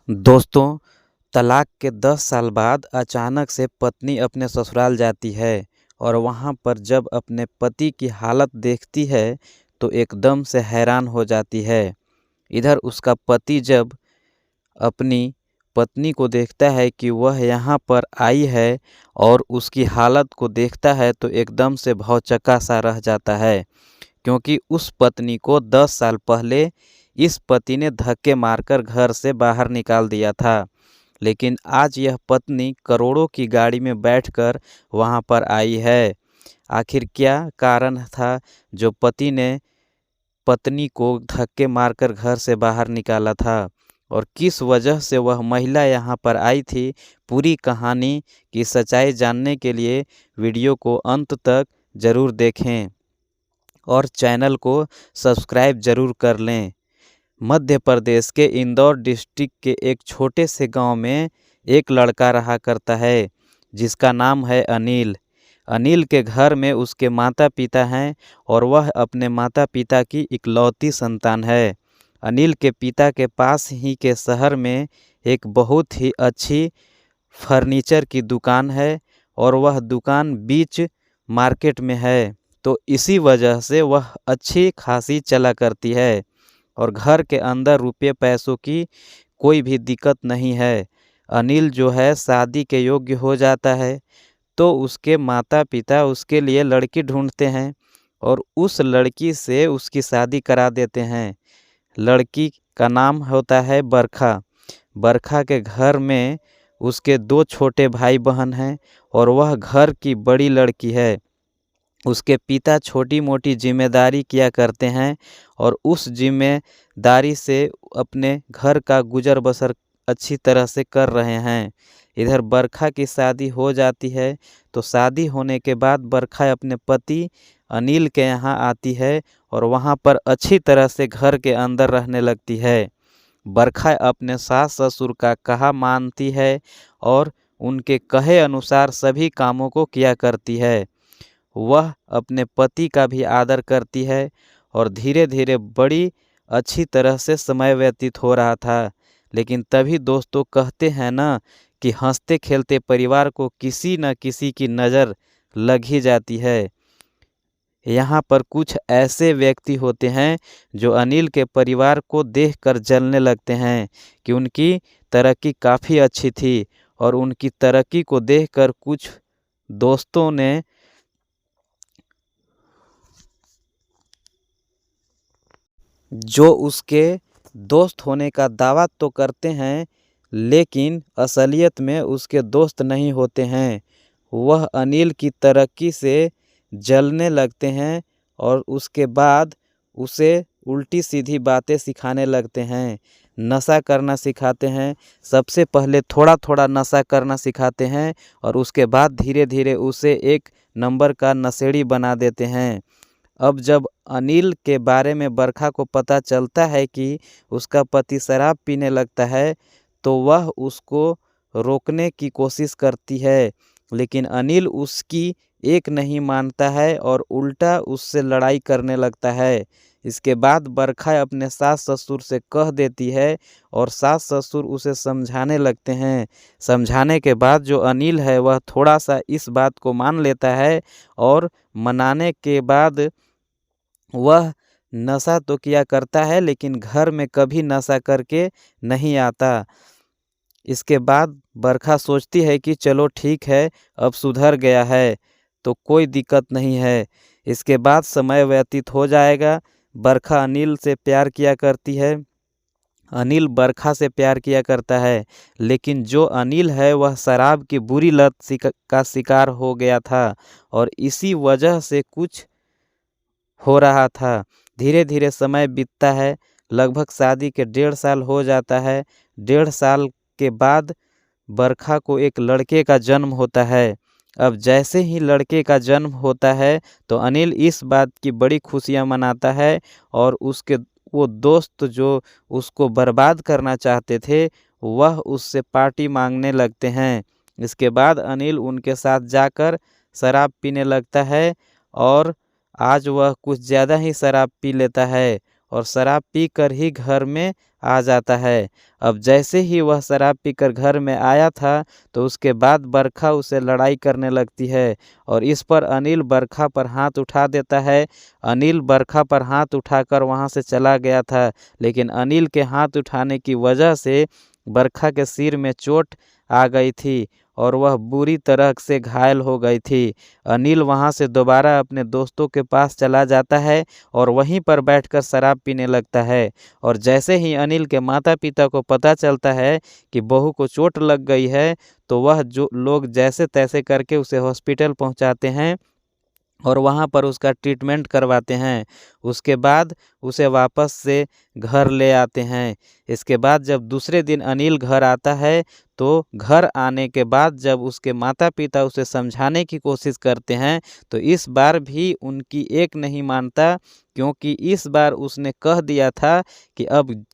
दोस्तों, तलाक के 10 साल बाद अचानक से पत्नी अपने ससुराल जाती है और वहाँ पर जब अपने पति की हालत देखती है तो एकदम से हैरान हो जाती है। इधर उसका पति जब अपनी पत्नी को देखता है कि वह यहाँ पर आई है और उसकी हालत को देखता है तो एकदम से भौंचक्का सा रह जाता है, क्योंकि उस पत्नी को 10 साल पहले इस पति ने धक्के मारकर घर से बाहर निकाल दिया था। लेकिन आज यह पत्नी करोड़ों की गाड़ी में बैठकर वहाँ पर आई है। आखिर क्या कारण था जो पति ने पत्नी को धक्के मारकर घर से बाहर निकाला था और किस वजह से वह महिला यहाँ पर आई थी? पूरी कहानी की सच्चाई जानने के लिए वीडियो को अंत तक ज़रूर देखें और चैनल को सब्सक्राइब ज़रूर कर लें। मध्य प्रदेश के इंदौर डिस्ट्रिक्ट के एक छोटे से गांव में एक लड़का रहा करता है जिसका नाम है अनिल। अनिल के घर में उसके माता पिता हैं और वह अपने माता पिता की इकलौती संतान है। अनिल के पिता के पास ही के शहर में एक बहुत ही अच्छी फर्नीचर की दुकान है और वह दुकान बीच मार्केट में है, तो इसी वजह से वह अच्छी खासी चला करती है और घर के अंदर रुपये पैसों की कोई भी दिक्कत नहीं है। अनिल जो है शादी के योग्य हो जाता है तो उसके माता पिता उसके लिए लड़की ढूंढते हैं और उस लड़की से उसकी शादी करा देते हैं। लड़की का नाम होता है बरखा। बरखा के घर में उसके 2 छोटे भाई बहन हैं और वह घर की बड़ी लड़की है। उसके पिता छोटी मोटी जिम्मेदारी किया करते हैं और उस जिम्मेदारी से अपने घर का गुजर बसर अच्छी तरह से कर रहे हैं। इधर बरखा की शादी हो जाती है तो शादी होने के बाद बरखा अपने पति अनिल के यहाँ आती है और वहाँ पर अच्छी तरह से घर के अंदर रहने लगती है। बरखा अपने सास ससुर का कहा मानती है और उनके कहे अनुसार सभी कामों को किया करती है। वह अपने पति का भी आदर करती है और धीरे धीरे बड़ी अच्छी तरह से समय व्यतीत हो रहा था। लेकिन तभी दोस्तों कहते हैं ना कि हंसते खेलते परिवार को किसी न किसी की नज़र लग ही जाती है। यहाँ पर कुछ ऐसे व्यक्ति होते हैं जो अनिल के परिवार को देखकर जलने लगते हैं कि उनकी तरक्की काफ़ी अच्छी थी और उनकी तरक्की को देखकर कुछ दोस्तों ने जो उसके दोस्त होने का दावा तो करते हैं लेकिन असलियत में उसके दोस्त नहीं होते हैं। वह अनिल की तरक्की से जलने लगते हैं और उसके बाद उसे उल्टी सीधी बातें सिखाने लगते हैं। नशा करना सिखाते हैं। सबसे पहले थोड़ा थोड़ा नशा करना सिखाते हैं और उसके बाद धीरे धीरे उसे एक नंबर का नशेड़ी बना देते हैं। अब जब अनिल के बारे में बरखा को पता चलता है कि उसका पति शराब पीने लगता है तो वह उसको रोकने की कोशिश करती है, लेकिन अनिल उसकी एक नहीं मानता है और उल्टा उससे लड़ाई करने लगता है। इसके बाद बरखा अपने सास ससुर से कह देती है और सास ससुर उसे समझाने लगते हैं। समझाने के बाद जो अनिल है वह थोड़ा सा इस बात को मान लेता है और मनाने के बाद वह नशा तो किया करता है लेकिन घर में कभी नशा करके नहीं आता। इसके बाद बरखा सोचती है कि चलो ठीक है, अब सुधर गया है तो कोई दिक्कत नहीं है। इसके बाद समय व्यतीत हो जाएगा। बरखा अनिल से प्यार किया करती है, अनिल बरखा से प्यार किया करता है, लेकिन जो अनिल है वह शराब की बुरी लत का शिकार हो गया था और इसी वजह से कुछ हो रहा था। धीरे धीरे समय बीतता है। लगभग शादी के 1.5 साल हो जाता है। 1.5 साल के बाद बरखा को एक लड़के का जन्म होता है। अब जैसे ही लड़के का जन्म होता है तो अनिल इस बात की बड़ी खुशियां मनाता है और उसके वो दोस्त जो उसको बर्बाद करना चाहते थे वह उससे पार्टी मांगने लगते हैं। इसके बाद अनिल उनके साथ जाकर शराब पीने लगता है और आज वह कुछ ज़्यादा ही शराब पी लेता है और शराब पीकर ही घर में आ जाता है। अब जैसे ही वह शराब पीकर घर में आया था तो उसके बाद बरखा उसे लड़ाई करने लगती है और इस पर अनिल बरखा पर हाथ उठा देता है। अनिल बरखा पर हाथ उठाकर वहाँ से चला गया था, लेकिन अनिल के हाथ उठाने की वजह से बरखा के सिर में चोट आ गई थी और वह बुरी तरह से घायल हो गई थी। अनिल वहाँ से दोबारा अपने दोस्तों के पास चला जाता है और वहीं पर बैठकर शराब पीने लगता है। और जैसे ही अनिल के माता पिता को पता चलता है कि बहू को चोट लग गई है तो वह जो लोग जैसे तैसे करके उसे हॉस्पिटल पहुँचाते हैं और वहाँ पर उसका ट्रीटमेंट करवाते हैं। उसके बाद उसे वापस से घर ले आते हैं। इसके बाद जब दूसरे दिन अनिल घर आता है तो घर आने के बाद जब उसके माता पिता उसे समझाने की कोशिश करते हैं तो इस बार भी उनकी एक नहीं मानता, क्योंकि इस बार उसने कह दिया था कि अब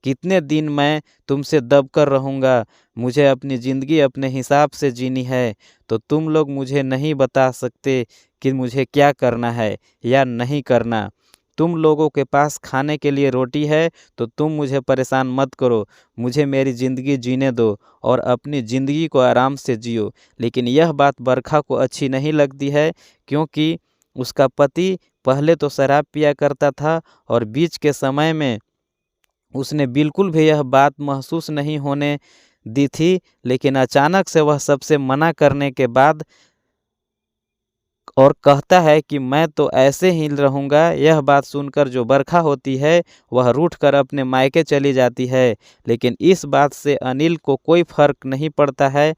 कितने दिन मैं तुमसे दब कर रहूँगा, मुझे अपनी ज़िंदगी अपने हिसाब से जीनी है, तो तुम लोग मुझे नहीं बता सकते कि मुझे क्या करना है या नहीं करना। तुम लोगों के पास खाने के लिए रोटी है तो तुम मुझे परेशान मत करो, मुझे मेरी ज़िंदगी जीने दो और अपनी ज़िंदगी को आराम से जियो। लेकिन यह बात बरखा को अच्छी नहीं लगती है, क्योंकि उसका पति पहले तो शराब पिया करता था और बीच के समय में उसने बिल्कुल भी यह बात महसूस नहीं होने दी थी, लेकिन अचानक से वह सबसे मना करने के बाद और कहता है कि मैं तो ऐसे ही रहूँगा। यह बात सुनकर जो बरखा होती है वह रूठकर अपने मायके चली जाती है, लेकिन इस बात से अनिल को कोई फर्क नहीं पड़ता है।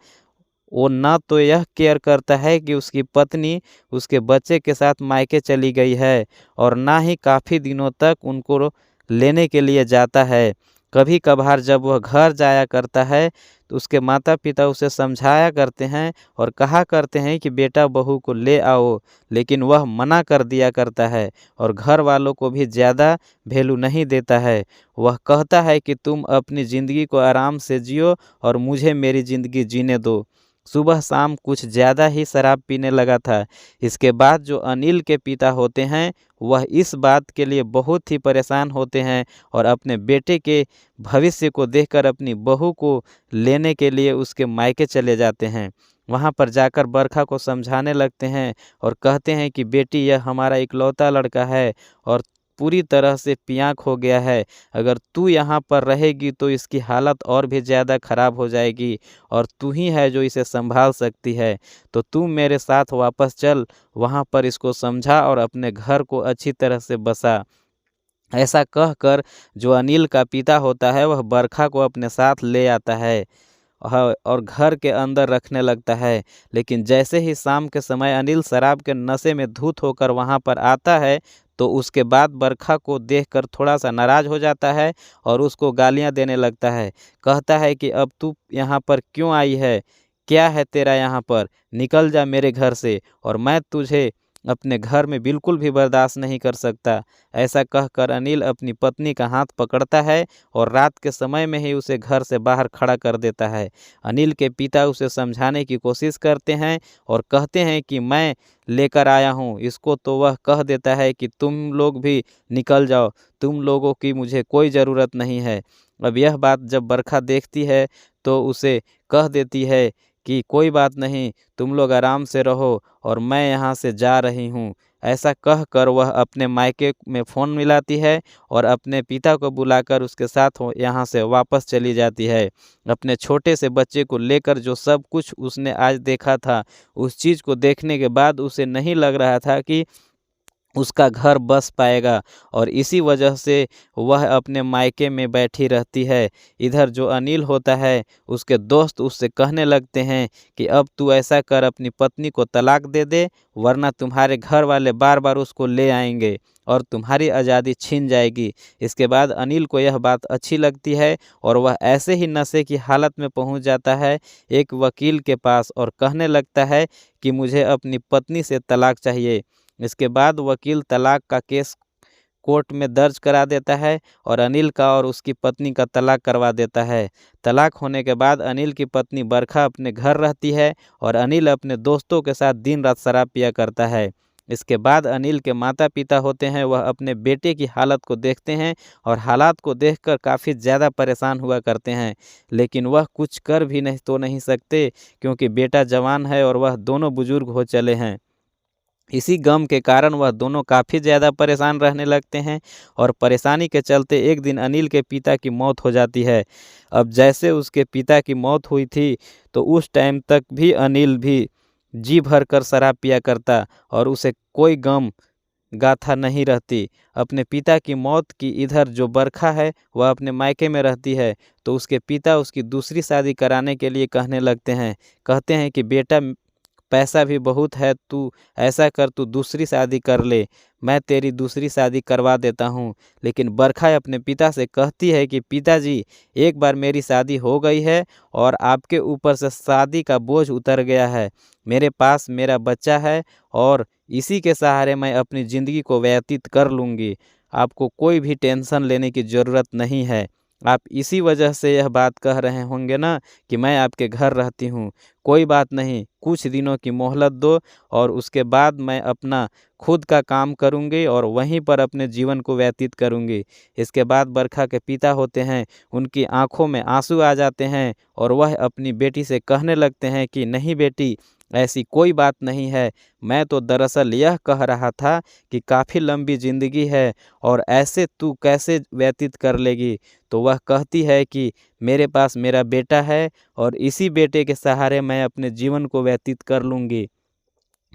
वो ना तो यह केयर करता है कि उसकी पत्नी उसके बच्चे के साथ मायके चली गई है और ना ही काफ़ी दिनों तक उनको लेने के लिए जाता है। कभी कभार जब वह घर जाया करता है तो उसके माता पिता उसे समझाया करते हैं और कहा करते हैं कि बेटा बहू को ले आओ, लेकिन वह मना कर दिया करता है और घर वालों को भी ज़्यादा वैल्यू नहीं देता है। वह कहता है कि तुम अपनी ज़िंदगी को आराम से जियो और मुझे मेरी ज़िंदगी जीने दो। सुबह शाम कुछ ज़्यादा ही शराब पीने लगा था। इसके बाद जो अनिल के पिता होते हैं वह इस बात के लिए बहुत ही परेशान होते हैं और अपने बेटे के भविष्य को देखकर अपनी बहू को लेने के लिए उसके मायके चले जाते हैं। वहाँ पर जाकर बरखा को समझाने लगते हैं और कहते हैं कि बेटी, यह हमारा इकलौता लड़का है और पूरी तरह से पियांक हो गया है। अगर तू यहाँ पर रहेगी तो इसकी हालत और भी ज़्यादा ख़राब हो जाएगी और तू ही है जो इसे संभाल सकती है। तो तू मेरे साथ वापस चल, वहाँ पर इसको समझा और अपने घर को अच्छी तरह से बसा। ऐसा कहकर जो अनिल का पिता होता है वह बरखा को अपने साथ ले आता है और घर के अंदर रखने लगता है। लेकिन जैसे ही शाम के समय अनिल शराब के नशे में धुत होकर वहाँ पर आता है तो उसके बाद बरखा को देखकर थोड़ा सा नाराज़ हो जाता है और उसको गालियाँ देने लगता है। कहता है कि अब तू यहाँ पर क्यों आई है, क्या है तेरा यहाँ पर, निकल जा मेरे घर से और मैं तुझे अपने घर में बिल्कुल भी बर्दाश्त नहीं कर सकता। ऐसा कहकर अनिल अपनी पत्नी का हाथ पकड़ता है और रात के समय में ही उसे घर से बाहर खड़ा कर देता है। अनिल के पिता उसे समझाने की कोशिश करते हैं और कहते हैं कि मैं लेकर आया हूँ इसको, तो वह कह देता है कि तुम लोग भी निकल जाओ, तुम लोगों की मुझे कोई ज़रूरत नहीं है। अब यह बात जब बरखा देखती है तो उसे कह देती है कि कोई बात नहीं, तुम लोग आराम से रहो और मैं यहाँ से जा रही हूँ। ऐसा कहकर वह अपने मायके में फ़ोन मिलाती है और अपने पिता को बुलाकर उसके साथ यहाँ से वापस चली जाती है। अपने छोटे से बच्चे को लेकर जो सब कुछ उसने आज देखा था, उस चीज़ को देखने के बाद उसे नहीं लग रहा था कि उसका घर बस पाएगा और इसी वजह से वह अपने मायके में बैठी रहती है। इधर जो अनिल होता है उसके दोस्त उससे कहने लगते हैं कि अब तू ऐसा कर, अपनी पत्नी को तलाक दे दे, वरना तुम्हारे घर वाले बार बार उसको ले आएंगे और तुम्हारी आज़ादी छीन जाएगी। इसके बाद अनिल को यह बात अच्छी लगती है और वह ऐसे ही नशे की हालत में पहुंच जाता है एक वकील के पास और कहने लगता है कि मुझे अपनी पत्नी से तलाक चाहिए। इसके बाद वकील तलाक का केस कोर्ट में दर्ज करा देता है और अनिल का और उसकी पत्नी का तलाक करवा देता है। तलाक होने के बाद अनिल की पत्नी बरखा अपने घर रहती है और अनिल अपने दोस्तों के साथ दिन रात शराब पिया करता है। इसके बाद अनिल के माता पिता होते हैं, वह अपने बेटे की हालत को देखते हैं और हालात को देखकर काफ़ी ज़्यादा परेशान हुआ करते हैं, लेकिन वह कुछ कर भी नहीं सकते, क्योंकि बेटा जवान है और वह दोनों बुजुर्ग हो चले हैं। इसी गम के कारण वह दोनों काफ़ी ज़्यादा परेशान रहने लगते हैं और परेशानी के चलते एक दिन अनिल के पिता की मौत हो जाती है। अब जैसे उसके पिता की मौत हुई थी, तो उस टाइम तक भी अनिल भी जी भर कर शराब पिया करता और उसे कोई गम गाथा नहीं रहती। अपने पिता की मौत की इधर जो बरखा है, वह अपने मायके में रहती है, तो उसके पिता उसकी दूसरी शादी कराने के लिए कहने लगते हैं। कहते हैं कि बेटा, पैसा भी बहुत है, तू ऐसा कर, तू दूसरी शादी कर ले, मैं तेरी दूसरी शादी करवा देता हूँ। लेकिन बरखा अपने पिता से कहती है कि पिताजी, एक बार मेरी शादी हो गई है और आपके ऊपर से शादी का बोझ उतर गया है। मेरे पास मेरा बच्चा है और इसी के सहारे मैं अपनी ज़िंदगी को व्यतीत कर लूँगी। आपको कोई भी टेंशन लेने की ज़रूरत नहीं है। आप इसी वजह से यह बात कह रहे होंगे ना कि मैं आपके घर रहती हूँ। कोई बात नहीं, कुछ दिनों की मोहलत दो और उसके बाद मैं अपना खुद का काम करूँगी और वहीं पर अपने जीवन को व्यतीत करूँगी। इसके बाद बरखा के पिता होते हैं, उनकी आँखों में आंसू आ जाते हैं और वह अपनी बेटी से कहने लगते हैं कि नहीं बेटी, ऐसी कोई बात नहीं है। मैं तो दरअसल यह कह रहा था कि काफ़ी लंबी ज़िंदगी है और ऐसे तू कैसे व्यतीत कर लेगी। तो वह कहती है कि मेरे पास मेरा बेटा है और इसी बेटे के सहारे मैं अपने जीवन को व्यतीत कर लूँगी।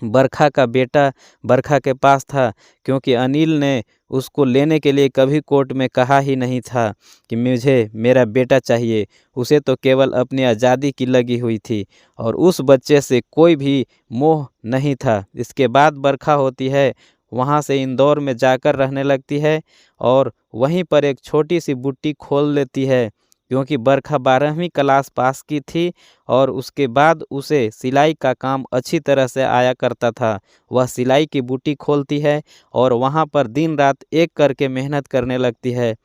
बरखा का बेटा बरखा के पास था, क्योंकि अनिल ने उसको लेने के लिए कभी कोर्ट में कहा ही नहीं था कि मुझे मेरा बेटा चाहिए। उसे तो केवल अपनी आज़ादी की लगी हुई थी और उस बच्चे से कोई भी मोह नहीं था। इसके बाद बरखा होती है, वहाँ से इंदौर में जाकर रहने लगती है और वहीं पर एक छोटी सी बुटीक खोल लेती है, क्योंकि बरखा 12वीं क्लास पास की थी और उसके बाद उसे सिलाई का काम अच्छी तरह से आया करता था। वह सिलाई की बुटीक खोलती है और वहाँ पर दिन रात एक करके मेहनत करने लगती है।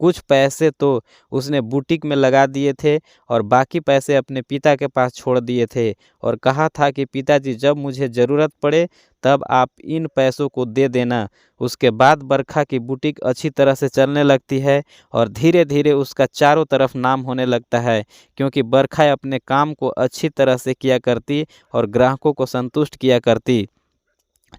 कुछ पैसे तो उसने बुटीक में लगा दिए थे और बाकी पैसे अपने पिता के पास छोड़ दिए थे और कहा था कि पिताजी, जब मुझे ज़रूरत पड़े तब आप इन पैसों को दे देना। उसके बाद बरखा की बुटीक अच्छी तरह से चलने लगती है और धीरे धीरे उसका चारों तरफ नाम होने लगता है, क्योंकि बरखा अपने काम को अच्छी तरह से किया करती और ग्राहकों को संतुष्ट किया करती।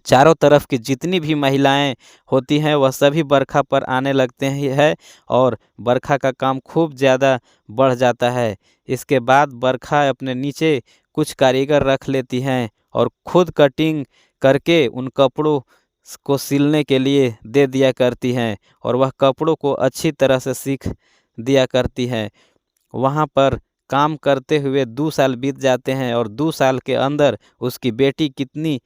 चारों तरफ की जितनी भी महिलाएं होती हैं, वह सभी बरखा पर आने लगते हैं और बरखा का काम खूब ज़्यादा बढ़ जाता है। इसके बाद बरखा अपने नीचे कुछ कारीगर रख लेती हैं और खुद कटिंग करके उन कपड़ों को सिलने के लिए दे दिया करती हैं और वह कपड़ों को अच्छी तरह से सीख दिया करती हैं। वहाँ पर काम करते हुए 2 साल बीत जाते हैं और 2 साल के अंदर उसकी बेटी कितनी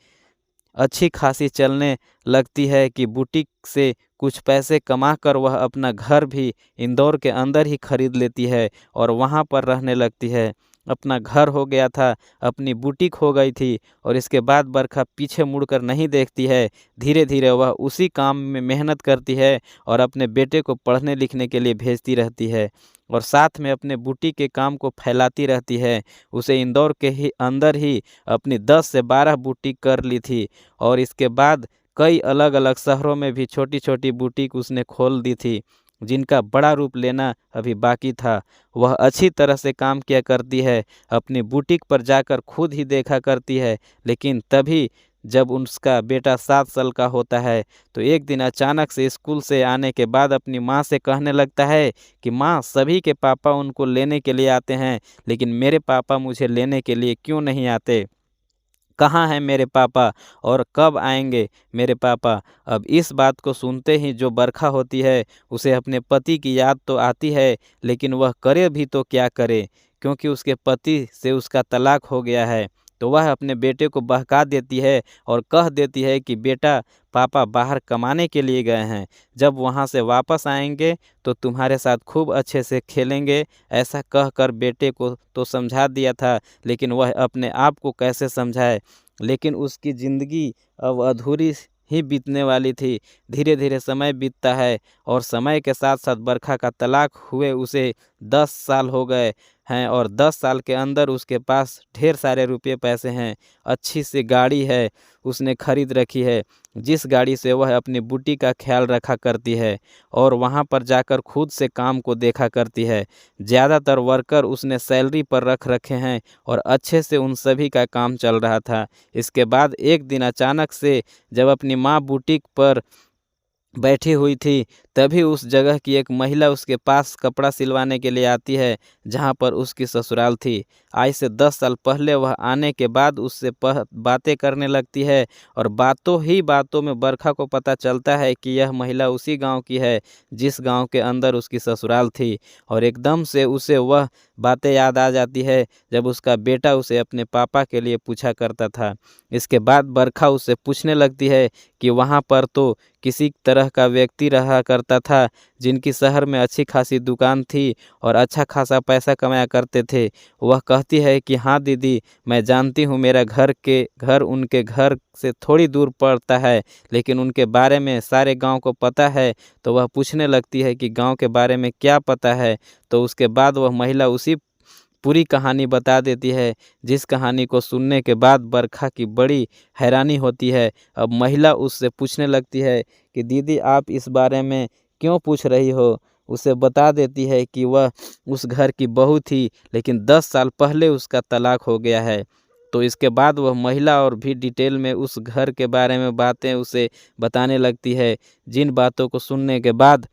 अच्छी खासी चलने लगती है कि बुटीक से कुछ पैसे कमाकर वह अपना घर भी इंदौर के अंदर ही खरीद लेती है और वहाँ पर रहने लगती है। अपना घर हो गया था, अपनी बुटीक हो गई थी और इसके बाद बरखा पीछे मुड़कर नहीं देखती है। धीरे धीरे वह उसी काम में मेहनत करती है और अपने बेटे को पढ़ने लिखने के लिए भेजती रहती है और साथ में अपने बुटीक के काम को फैलाती रहती है। उसे इंदौर के ही अंदर ही अपनी 10 से 12 बुटीक कर ली थी और इसके बाद कई अलग अलग शहरों में भी छोटी छोटी बुटीक उसने खोल दी थी, जिनका बड़ा रूप लेना अभी बाकी था। वह अच्छी तरह से काम किया करती है, अपनी बुटीक पर जाकर खुद ही देखा करती है, लेकिन तभी जब उसका बेटा 7 साल का होता है, तो एक दिन अचानक से स्कूल से आने के बाद अपनी माँ से कहने लगता है कि माँ, सभी के पापा उनको लेने के लिए आते हैं, लेकिन मेरे पापा मुझे लेने के लिए क्यों नहीं आते? कहाँ हैं मेरे पापा और कब आएंगे मेरे पापा? अब इस बात को सुनते ही जो बरखा होती है, उसे अपने पति की याद तो आती है, लेकिन वह करे भी तो क्या करे, क्योंकि उसके पति से उसका तलाक हो गया है। तो वह अपने बेटे को बहका देती है और कह देती है कि बेटा, पापा बाहर कमाने के लिए गए हैं, जब वहाँ से वापस आएंगे तो तुम्हारे साथ खूब अच्छे से खेलेंगे। ऐसा कहकर बेटे को तो समझा दिया था, लेकिन वह अपने आप को कैसे समझाए। लेकिन उसकी ज़िंदगी अब अधूरी ही बीतने वाली थी। धीरे धीरे समय बीतता है और समय के साथ साथ बरखा का तलाक हुए उसे 10 साल हो गए हैं और 10 साल के अंदर उसके पास ढेर सारे रुपये पैसे हैं, अच्छी सी गाड़ी है उसने खरीद रखी है, जिस गाड़ी से वह अपनी बुटी का ख्याल रखा करती है और वहाँ पर जाकर खुद से काम को देखा करती है। ज़्यादातर वर्कर उसने सैलरी पर रख रखे हैं और अच्छे से उन सभी का काम चल रहा था। इसके बाद एक दिन अचानक से जब अपनी माँ बुटीक पर बैठी हुई थी, तभी उस जगह की एक महिला उसके पास कपड़ा सिलवाने के लिए आती है, जहाँ पर उसकी ससुराल थी। आज से 10 साल पहले वह आने के बाद उससे बातें करने लगती है और बातों ही बातों में बरखा को पता चलता है कि यह महिला उसी गांव की है, जिस गांव के अंदर उसकी ससुराल थी। और एकदम से उसे वह बातें याद आ जाती है, जब उसका बेटा उसे अपने पापा के लिए पूछा करता था। इसके बाद बरखा उससे पूछने लगती है कि वहाँ पर तो किसी तरह का व्यक्ति रहा करता था, जिनकी शहर में अच्छी खासी दुकान थी और अच्छा खासा पैसा कमाया करते थे। वह कहती है कि हाँ दीदी, मैं जानती हूँ मेरा घर उनके घर से थोड़ी दूर पड़ता है, लेकिन उनके बारे में सारे गांव को पता है। तो वह पूछने लगती है कि गांव के बारे में क्या पता है। तो उसके बाद वह महिला उसी पूरी कहानी बता देती है, जिस कहानी को सुनने के बाद बरखा की बड़ी हैरानी होती है। अब महिला उससे पूछने लगती है कि दीदी, आप इस बारे में क्यों पूछ रही हो। उसे बता देती है कि वह उस घर की बहू थी, लेकिन 10 साल पहले उसका तलाक हो गया है। तो इसके बाद वह महिला और भी डिटेल में उस घर के बारे में बातें उसे बताने लगती है, जिन बातों को सुनने के बाद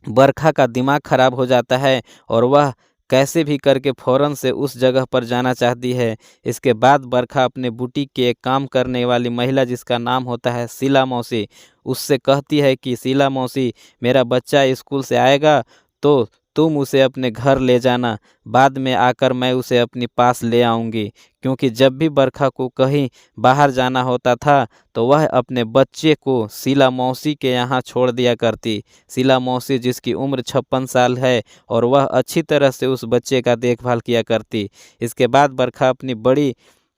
बरखा का दिमाग खराब हो जाता है और वह कैसे भी करके फ़ौरन से उस जगह पर जाना चाहती है। इसके बाद बरखा अपने बुटीक के एक काम करने वाली महिला, जिसका नाम होता है शीला मौसी, उससे कहती है कि शीला मौसी, मेरा बच्चा स्कूल से आएगा तो तुम उसे अपने घर ले जाना, बाद में आकर मैं उसे अपने पास ले आऊँगी। क्योंकि जब भी बरखा को कहीं बाहर जाना होता था, तो वह अपने बच्चे को शीला मौसी के यहाँ छोड़ दिया करती। शीला मौसी, जिसकी उम्र 56 साल है, और वह अच्छी तरह से उस बच्चे का देखभाल किया करती। इसके बाद बरखा अपनी बड़ी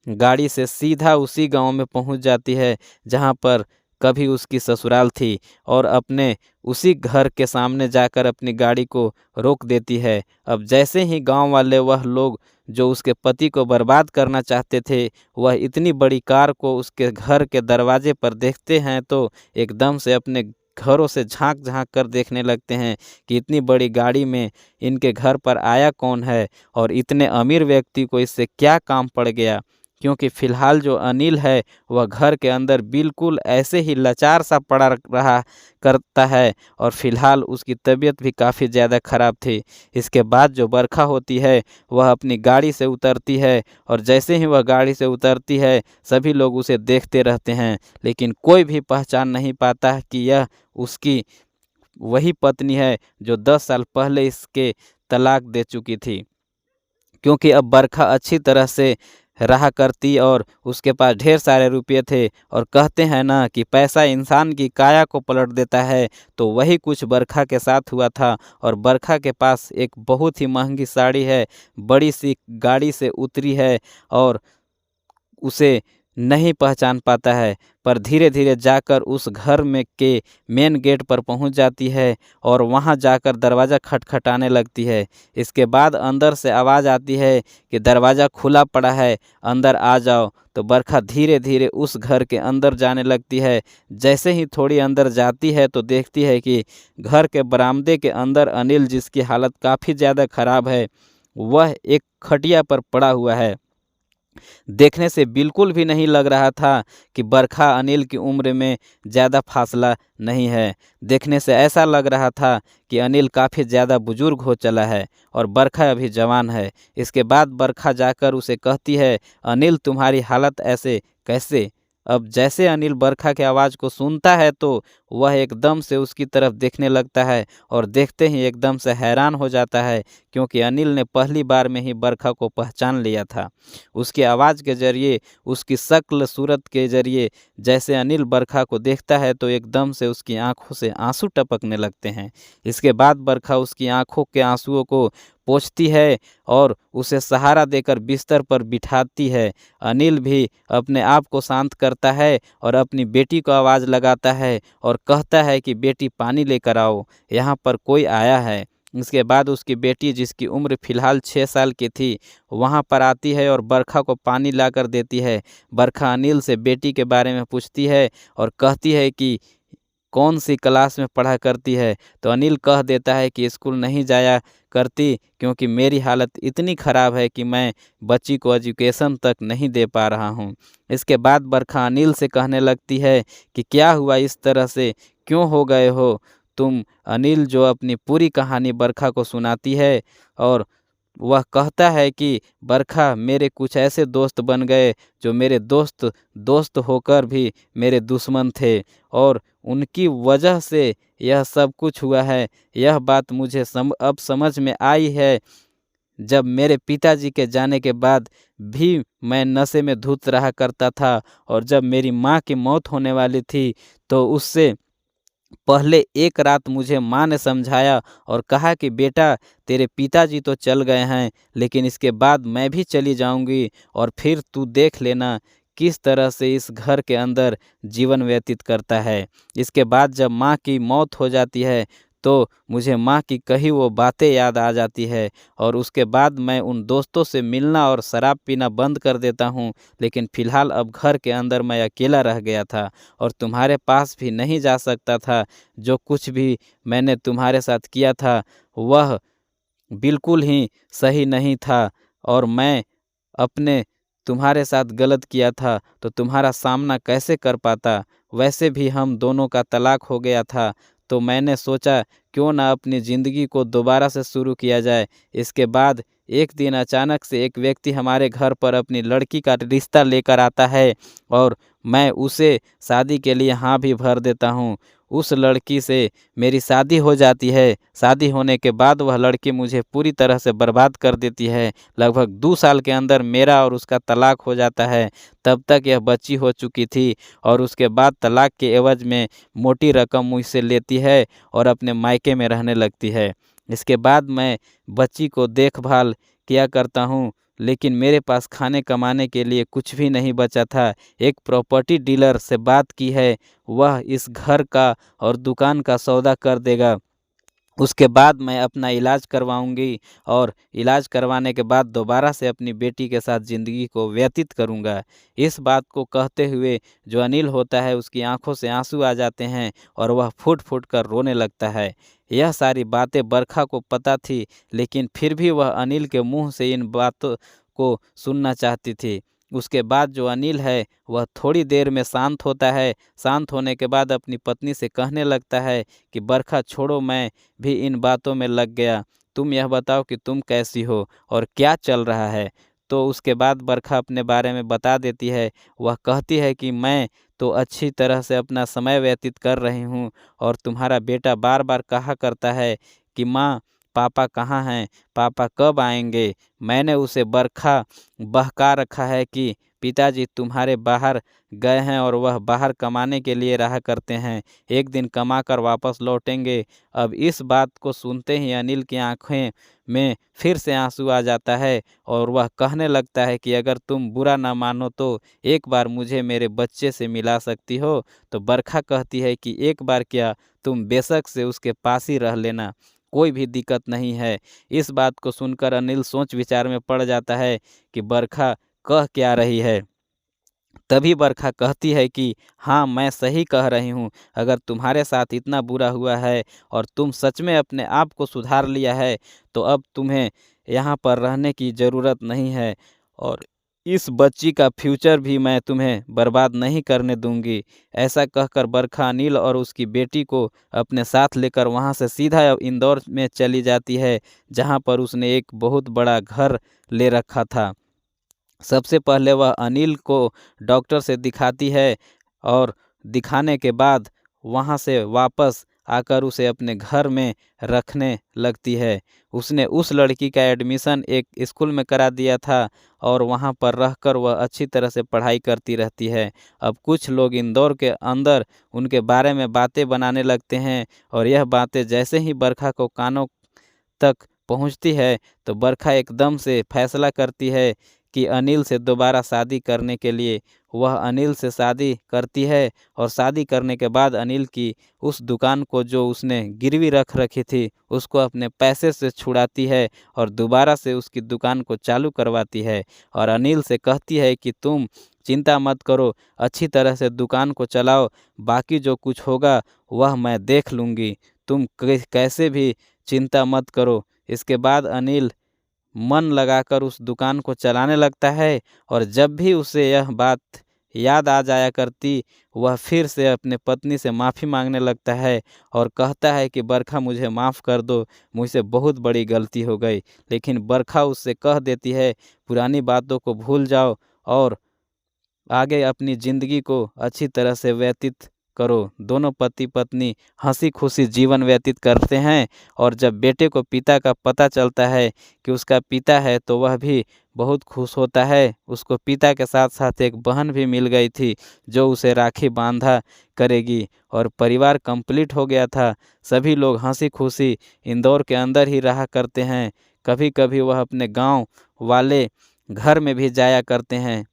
गाड़ी से सीधा उसी गांव में पहुंच जाती है, जहां पर कभी उसकी ससुराल थी, और अपने उसी घर के सामने जाकर अपनी गाड़ी को रोक देती है। अब जैसे ही गांव वाले, वह लोग जो उसके पति को बर्बाद करना चाहते थे, वह इतनी बड़ी कार को उसके घर के दरवाजे पर देखते हैं, तो एकदम से अपने घरों से झांक झांक कर देखने लगते हैं कि इतनी बड़ी गाड़ी में इनके घर पर आया कौन है और इतने अमीर व्यक्ति को इससे क्या काम पड़ गया। क्योंकि फ़िलहाल जो अनिल है, वह घर के अंदर बिल्कुल ऐसे ही लाचार सा पड़ा रहा करता है और फ़िलहाल उसकी तबीयत भी काफ़ी ज़्यादा ख़राब थी। इसके बाद जो बरखा होती है, वह अपनी गाड़ी से उतरती है और जैसे ही वह गाड़ी से उतरती है, सभी लोग उसे देखते रहते हैं, लेकिन कोई भी पहचान नहीं पाता कि यह उसकी वही पत्नी है जो 10 साल पहले इसके तलाक दे चुकी थी। क्योंकि अब बरखा अच्छी तरह से रहा करती और उसके पास ढेर सारे रुपये थे, और कहते हैं ना कि पैसा इंसान की काया को पलट देता है, तो वही कुछ बरखा के साथ हुआ था। और बरखा के पास एक बहुत ही महंगी साड़ी है, बड़ी सी गाड़ी से उतरी है और उसे नहीं पहचान पाता है, पर धीरे धीरे जाकर उस घर में के मेन गेट पर पहुंच जाती है और वहां जाकर दरवाज़ा खटखटाने लगती है। इसके बाद अंदर से आवाज़ आती है कि दरवाज़ा खुला पड़ा है, अंदर आ जाओ। तो बरखा धीरे धीरे उस घर के अंदर जाने लगती है। जैसे ही थोड़ी अंदर जाती है, तो देखती है कि घर के बरामदे के अंदर अनिल, जिसकी हालत काफ़ी ज़्यादा ख़राब है, वह एक खटिया पर पड़ा हुआ है। देखने से बिल्कुल भी नहीं लग रहा था कि बरखा अनिल की उम्र में ज़्यादा फासला नहीं है। देखने से ऐसा लग रहा था कि अनिल काफ़ी ज़्यादा बुजुर्ग हो चला है और बरखा अभी जवान है। इसके बाद बरखा जाकर उसे कहती है, अनिल, तुम्हारी हालत ऐसे कैसे। अब जैसे अनिल बरखा की आवाज़ को सुनता है, तो वह एकदम से उसकी तरफ देखने लगता है और देखते ही एकदम से हैरान हो जाता है, क्योंकि अनिल ने पहली बार में ही बरखा को पहचान लिया था। उसकी आवाज़ के ज़रिए, उसकी शक्ल सूरत के ज़रिए जैसे अनिल बरखा को देखता है, तो एकदम से उसकी आंखों से आंसू टपकने लगते हैं। इसके बाद बरखा उसकी आंखों के आंसुओं को पोंछती है और उसे सहारा देकर बिस्तर पर बिठाती है। अनिल भी अपने आप को शांत करता है और अपनी बेटी को आवाज़ लगाता है और कहता है कि बेटी, पानी लेकर आओ, यहाँ पर कोई आया है। इसके बाद उसकी बेटी, जिसकी उम्र फ़िलहाल 6 साल की थी, वहाँ पर आती है और बरखा को पानी लाकर देती है। बरखा अनिल से बेटी के बारे में पूछती है और कहती है कि कौन सी क्लास में पढ़ा करती है। तो अनिल कह देता है कि स्कूल नहीं जाया करती, क्योंकि मेरी हालत इतनी ख़राब है कि मैं बच्ची को एजुकेशन तक नहीं दे पा रहा हूँ। इसके बाद बरखा अनिल से कहने लगती है कि क्या हुआ, इस तरह से क्यों हो गए हो तुम। अनिल जो अपनी पूरी कहानी बरखा को सुनाती है और वह कहता है कि बरखा, मेरे कुछ ऐसे दोस्त बन गए जो मेरे दोस्त दोस्त होकर भी मेरे दुश्मन थे, और उनकी वजह से यह सब कुछ हुआ है। यह बात मुझे अब समझ में आई है, जब मेरे पिताजी के जाने के बाद भी मैं नशे में धुत रहा करता था, और जब मेरी माँ की मौत होने वाली थी तो उससे पहले एक रात मुझे माँ ने समझाया और कहा कि बेटा, तेरे पिताजी तो चल गए हैं, लेकिन इसके बाद मैं भी चली जाऊंगी, और फिर तू देख लेना किस तरह से इस घर के अंदर जीवन व्यतीत करता है। इसके बाद जब माँ की मौत हो जाती है तो मुझे माँ की कही वो बातें याद आ जाती है, और उसके बाद मैं उन दोस्तों से मिलना और शराब पीना बंद कर देता हूँ। लेकिन फ़िलहाल अब घर के अंदर मैं अकेला रह गया था और तुम्हारे पास भी नहीं जा सकता था। जो कुछ भी मैंने तुम्हारे साथ किया था वह बिल्कुल ही सही नहीं था, और मैं अपने तुम्हारे साथ गलत किया था तो तुम्हारा सामना कैसे कर पाता। वैसे भी हम दोनों का तलाक हो गया था, तो मैंने सोचा क्यों ना अपनी ज़िंदगी को दोबारा से शुरू किया जाए। इसके बाद एक दिन अचानक से एक व्यक्ति हमारे घर पर अपनी लड़की का रिश्ता लेकर आता है, और मैं उसे शादी के लिए हाँ भी भर देता हूँ। उस लड़की से मेरी शादी हो जाती है। शादी होने के बाद वह लड़की मुझे पूरी तरह से बर्बाद कर देती है। लगभग 2 साल के अंदर मेरा और उसका तलाक हो जाता है। तब तक यह बच्ची हो चुकी थी, और उसके बाद तलाक के एवज में मोटी रकम मुझसे लेती है और अपने मायके में रहने लगती है। इसके बाद मैं बच्ची को देखभाल किया करता हूँ, लेकिन मेरे पास खाने कमाने के लिए कुछ भी नहीं बचा था। एक प्रॉपर्टी डीलर से बात की है, वह इस घर का और दुकान का सौदा कर देगा। उसके बाद मैं अपना इलाज करवाऊँगी, और इलाज करवाने के बाद दोबारा से अपनी बेटी के साथ ज़िंदगी को व्यतीत करूँगा। इस बात को कहते हुए जो अनिल होता है, उसकी आँखों से आँसू आ जाते हैं और वह फूट-फूट कर रोने लगता है। यह सारी बातें बरखा को पता थी, लेकिन फिर भी वह अनिल के मुँह से इन बातों को सुनना चाहती थी। उसके बाद जो अनिल है वह थोड़ी देर में शांत होता है। शांत होने के बाद अपनी पत्नी से कहने लगता है कि बरखा छोड़ो, मैं भी इन बातों में लग गया। तुम यह बताओ कि तुम कैसी हो और क्या चल रहा है। तो उसके बाद बरखा अपने बारे में बता देती है। वह कहती है कि मैं तो अच्छी तरह से अपना समय व्यतीत कर रही हूँ, और तुम्हारा बेटा बार बार कहा करता है कि माँ, पापा कहाँ हैं, पापा कब आएंगे। मैंने उसे बरखा बहका रखा है कि पिताजी तुम्हारे बाहर गए हैं और वह बाहर कमाने के लिए रहा करते हैं, एक दिन कमा कर वापस लौटेंगे। अब इस बात को सुनते ही अनिल की आंखें में फिर से आंसू आ जाता है, और वह कहने लगता है कि अगर तुम बुरा ना मानो तो एक बार मुझे मेरे बच्चे से मिला सकती हो। तो बरखा कहती है कि एक बार क्या, तुम बेशक से उसके पास ही रह लेना, कोई भी दिक्कत नहीं है। इस बात को सुनकर अनिल सोच विचार में पड़ जाता है कि बरखा कह क्या रही है। तभी बरखा कहती है कि हाँ, मैं सही कह रही हूँ। अगर तुम्हारे साथ इतना बुरा हुआ है और तुम सच में अपने आप को सुधार लिया है, तो अब तुम्हें यहाँ पर रहने की ज़रूरत नहीं है, और इस बच्ची का फ्यूचर भी मैं तुम्हें बर्बाद नहीं करने दूंगी। ऐसा कहकर बरखा अनिल और उसकी बेटी को अपने साथ लेकर वहाँ से सीधा इंदौर में चली जाती है, जहाँ पर उसने एक बहुत बड़ा घर ले रखा था। सबसे पहले वह अनिल को डॉक्टर से दिखाती है, और दिखाने के बाद वहाँ से वापस आकर उसे अपने घर में रखने लगती है। उसने उस लड़की का एडमिशन एक स्कूल में करा दिया था, और वहाँ पर रहकर वह अच्छी तरह से पढ़ाई करती रहती है। अब कुछ लोग इंदौर के अंदर उनके बारे में बातें बनाने लगते हैं, और यह बातें जैसे ही बरखा को कानों तक पहुंचती है तो बरखा एकदम से फैसला करती है कि अनिल से दोबारा शादी करने के लिए। वह अनिल से शादी करती है और शादी करने के बाद अनिल की उस दुकान को जो उसने गिरवी रख रखी थी उसको अपने पैसे से छुड़ाती है और दोबारा से उसकी दुकान को चालू करवाती है और अनिल से कहती है कि तुम चिंता मत करो, अच्छी तरह से दुकान को चलाओ, बाकी जो कुछ होगा वह मैं देख लूँगी, तुम कैसे भी चिंता मत करो। इसके बाद अनिल मन लगाकर उस दुकान को चलाने लगता है और जब भी उसे यह बात याद आ जाया करती वह फिर से अपने पत्नी से माफ़ी मांगने लगता है और कहता है कि बरखा मुझे माफ़ कर दो, मुझसे बहुत बड़ी गलती हो गई। लेकिन बरखा उससे कह देती है पुरानी बातों को भूल जाओ और आगे अपनी ज़िंदगी को अच्छी तरह से व्यतीत करो। दोनों पति पत्नी हंसी खुशी जीवन व्यतीत करते हैं और जब बेटे को पिता का पता चलता है कि उसका पिता है तो वह भी बहुत खुश होता है। उसको पिता के साथ साथ एक बहन भी मिल गई थी जो उसे राखी बांधा करेगी और परिवार कंप्लीट हो गया था। सभी लोग हंसी खुशी इंदौर के अंदर ही रहा करते हैं। कभी कभी वह अपने गांव वाले घर में भी जाया करते हैं।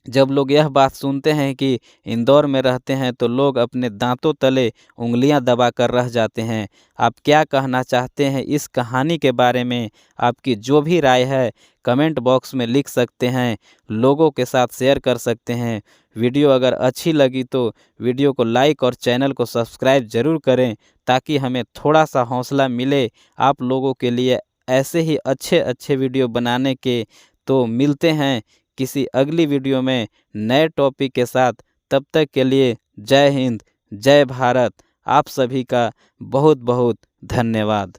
जब लोग यह बात सुनते हैं कि इंदौर में रहते हैं तो लोग अपने दांतों तले उंगलियां दबाकर रह जाते हैं। आप क्या कहना चाहते हैं इस कहानी के बारे में? आपकी जो भी राय है कमेंट बॉक्स में लिख सकते हैं, लोगों के साथ शेयर कर सकते हैं। वीडियो अगर अच्छी लगी तो वीडियो को लाइक और चैनल को सब्सक्राइब ज़रूर करें ताकि हमें थोड़ा सा हौसला मिले आप लोगों के लिए ऐसे ही अच्छे अच्छे वीडियो बनाने के। तो मिलते हैं किसी अगली वीडियो में नए टॉपिक के साथ। तब तक के लिए जय हिंद, जय भारत। आप सभी का बहुत बहुत धन्यवाद।